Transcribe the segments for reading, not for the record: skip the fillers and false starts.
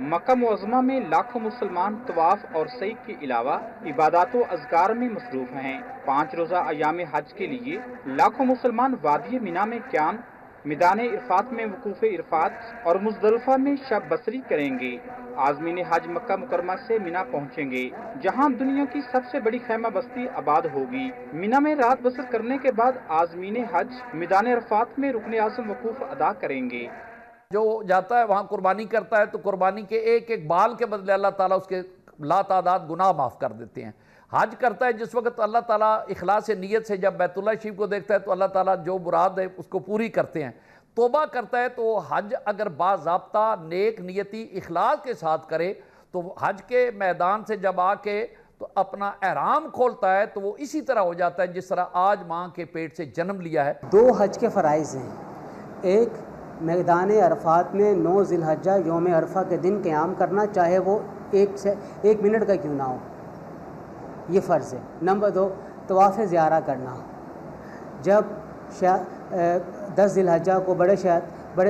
मक्का मुअज़्ज़मा में लाखों मुसलमान तवाफ और सई के अलावा इबादत व अज़कार में मसरूफ हैं। 5 रोज़ा अयाम हज के लिए लाखों मुसलमान वादी मिना में क़याम, मैदान इरफात में वकूफ़ इरफात और मुज़दलिफ़ा में शब बसरी करेंगे। आज़मीन हज मक्का मुकरमा से मिना पहुँचेंगे, जहाँ दुनिया की सबसे बड़ी खैमा बस्ती आबाद होगी। मिना में रात बसर करने के बाद आज़मीन हज मैदान इरफात में रुकन आज़म वकूफ़ अदा करेंगे। जो जाता है वहाँ कुर्बानी करता है तो कुर्बानी के एक एक बाल के बदले अल्लाह ताला उसके लातादाद गुनाह माफ़ कर देते हैं। हज करता है जिस वक्त अल्लाह ताला इखलास नियत से जब बैतुल्लाह शरीफ को देखता है तो अल्लाह ताला जो मुराद है उसको पूरी करते हैं। तौबा करता है तो हज अगर बाज़ाब्ता नेक नियती इखलास के साथ करे तो हज के मैदान से जब आके तो अपना एहराम खोलता है तो वो इसी तरह हो जाता है जिस तरह आज माँ के पेट से जन्म लिया है। 2 हज के फ़राइज़ हैं। एक मैदान अरफात में 9 ज़िलहज्जा यौम अरफा के दिन क़याम करना, चाहे वो 1 मिनट का क्यों ना हो, ये फ़र्ज़ है। नंबर 2 तवाफ़ ज़ियारा करना। जब 10 ज़िलहज्जा को बड़े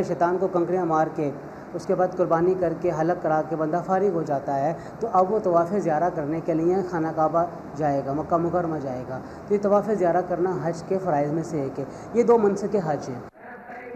शैतान को कंकरियाँ मार के उसके बाद कुर्बानी करके हलक करा के बंदा फारिग हो जाता है तो अब वो तवाफ़ ज़ियारा करने के लिए खाना काबा जाएगा, मक्का मुकरमा जाएगा। तो ये तवाफ़ ज़ियारा करना हज के फ़राइज़ में से एक है। ये 2 मनसक हज हैं।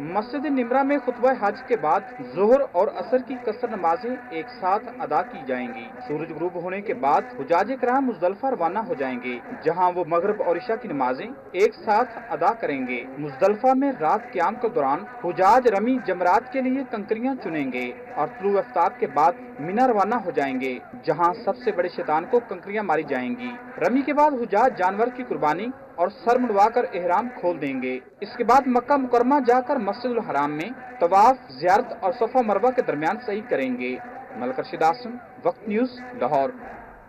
मस्जिद निमरा में खुतबा हज के बाद ज़ोहर और असर की कसर नमाजें एक साथ अदा की जाएंगी। सूरज गुरूब होने के बाद हुजाज किराम मुज़दलिफ़ा रवाना हो जाएंगे, जहां वो मगरिब और इशा की नमाजें एक साथ अदा करेंगे। मुज़दलिफ़ा में रात क़याम के दौरान हुजाज रमी जमरात के लिए कंकरियां चुनेंगे और तुलू आफ्ताब के बाद मिना रवाना हो जाएंगे, जहां सबसे बड़े शैतान को कंकरियां मारी जाएंगी। रमी के बाद हुजाज जानवर की कुर्बानी और सर मुड़वा कर एहराम खोल देंगे। इसके बाद मक्का मुकरमा जाकर मस्जिदुल हराम में तवाफ, ज़ियारत और सफ़ा मरवा के दरमियान सही करेंगे। मलक रशीद आसिम, वक्त न्यूज़, लाहौर।